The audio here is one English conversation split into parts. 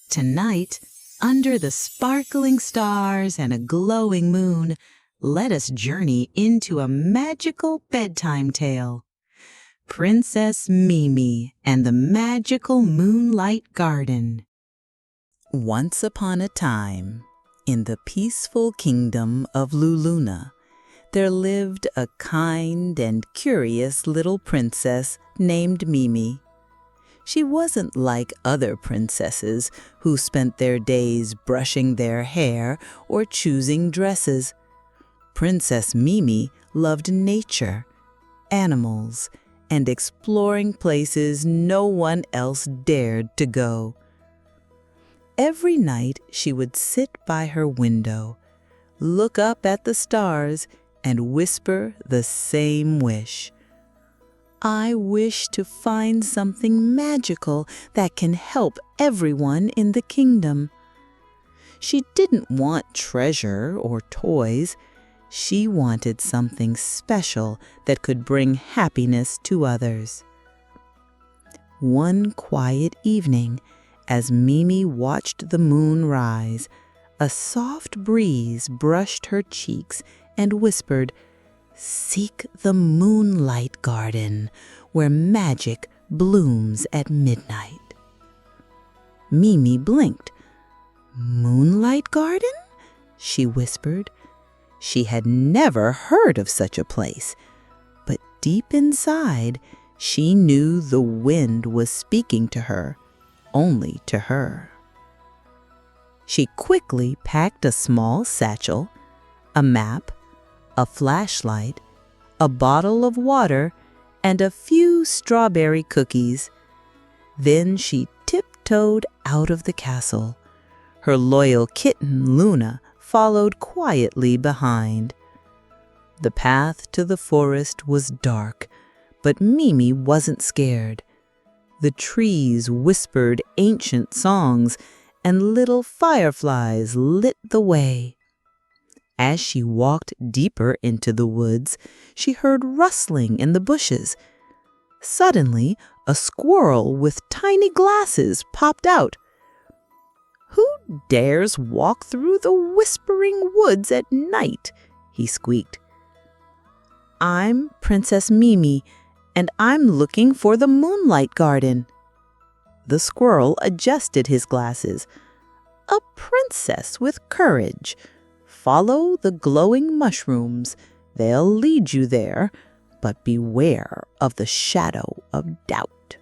Tonight, under the sparkling stars and a glowing moon, let us journey into a magical bedtime tale. Princess Mimi and the Magical Moonlight Garden. Once upon a time, in the peaceful kingdom of Luluna, there lived a kind and curious little princess named Mimi. She wasn't like other princesses who spent their days brushing their hair or choosing dresses. Princess Mimi loved nature, animals, and exploring places no one else dared to go. Every night she would sit by her window, look up at the stars, and whisper the same wish. I wish to find something magical that can help everyone in the kingdom. She didn't want treasure or toys. She wanted something special that could bring happiness to others. One quiet evening, as Mimi watched the moon rise, a soft breeze brushed her cheeks and whispered, "Seek the Moonlight Garden, where magic blooms at midnight." Mimi blinked. "Moonlight Garden?" she whispered. She had never heard of such a place, but deep inside, she knew the wind was speaking to her, only to her. She quickly packed a small satchel, a map, a flashlight, a bottle of water, and a few strawberry cookies. Then she tiptoed out of the castle. Her loyal kitten, Luna, followed quietly behind. The path to the forest was dark, but Mimi wasn't scared. The trees whispered ancient songs, and little fireflies lit the way. As she walked deeper into the woods, she heard rustling in the bushes. Suddenly, a squirrel with tiny glasses popped out. "Who dares walk through the whispering woods at night?" he squeaked. "I'm Princess Mimi, and I'm looking for the Moonlight Garden." The squirrel adjusted his glasses. "A princess with courage. Follow the glowing mushrooms. They'll lead you there, but beware of the shadow of doubt."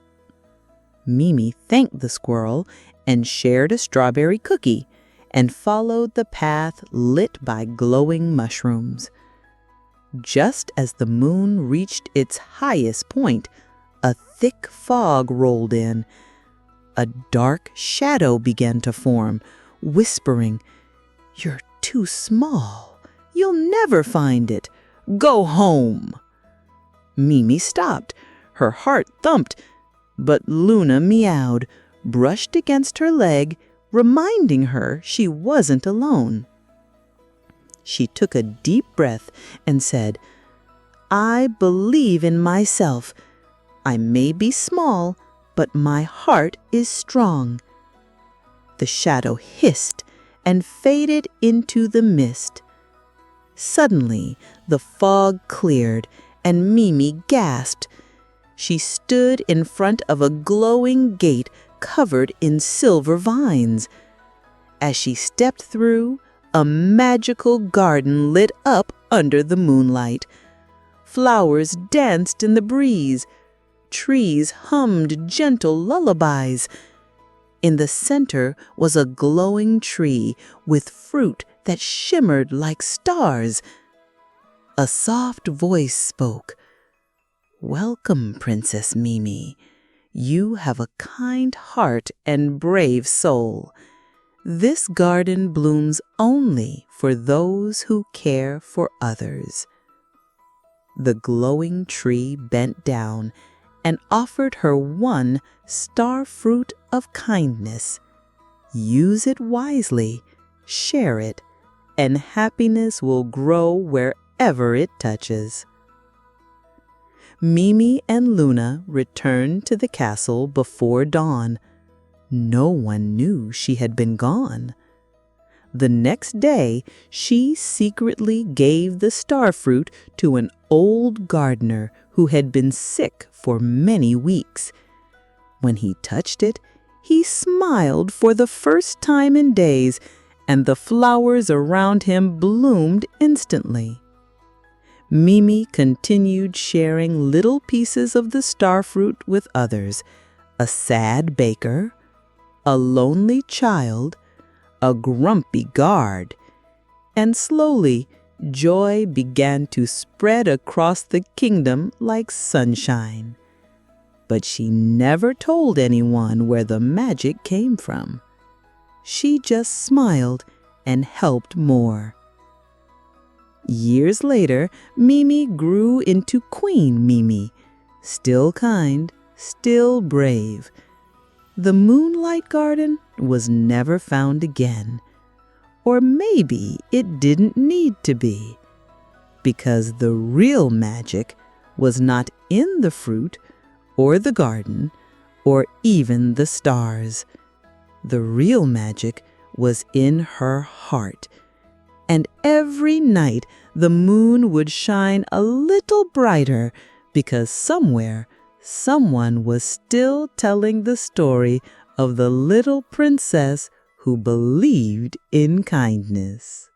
Mimi thanked the squirrel and shared a strawberry cookie and followed the path lit by glowing mushrooms. Just as the moon reached its highest point, a thick fog rolled in. A dark shadow began to form, whispering, "You're too small. You'll never find it. Go home." Mimi stopped. Her heart thumped, but Luna meowed, brushed against her leg, reminding her she wasn't alone. She took a deep breath and said, "I believe in myself. I may be small, but my heart is strong." The shadow hissed and faded into the mist. Suddenly, the fog cleared and Mimi gasped. She stood in front of a glowing gate covered in silver vines. As she stepped through, a magical garden lit up under the moonlight. Flowers danced in the breeze. Trees hummed gentle lullabies. In the center was a glowing tree with fruit that shimmered like stars. A soft voice spoke. "Welcome, Princess Mimi. You have a kind heart and brave soul. This garden blooms only for those who care for others." The glowing tree bent down and offered her one star fruit of kindness. Use it wisely, share it, and happiness will grow wherever it touches. Mimi and Luna returned to the castle before dawn. No one knew she had been gone. The next day, she secretly gave the star fruit to an old gardener who had been sick for many weeks. When he touched it, he smiled for the first time in days, and the flowers around him bloomed instantly. Mimi continued sharing little pieces of the star fruit with others, a sad baker, a lonely child, a grumpy guard, and slowly joy began to spread across the kingdom like sunshine. But she never told anyone where the magic came from. She just smiled and helped more. Years later, Mimi grew into Queen Mimi, still kind, still brave. The Moonlight Garden was never found again. Or maybe it didn't need to be, because the real magic was not in the fruit or the garden or even the stars. The real magic was in her heart. And every night the moon would shine a little brighter because somewhere someone was still telling the story of the little princess who believed in kindness.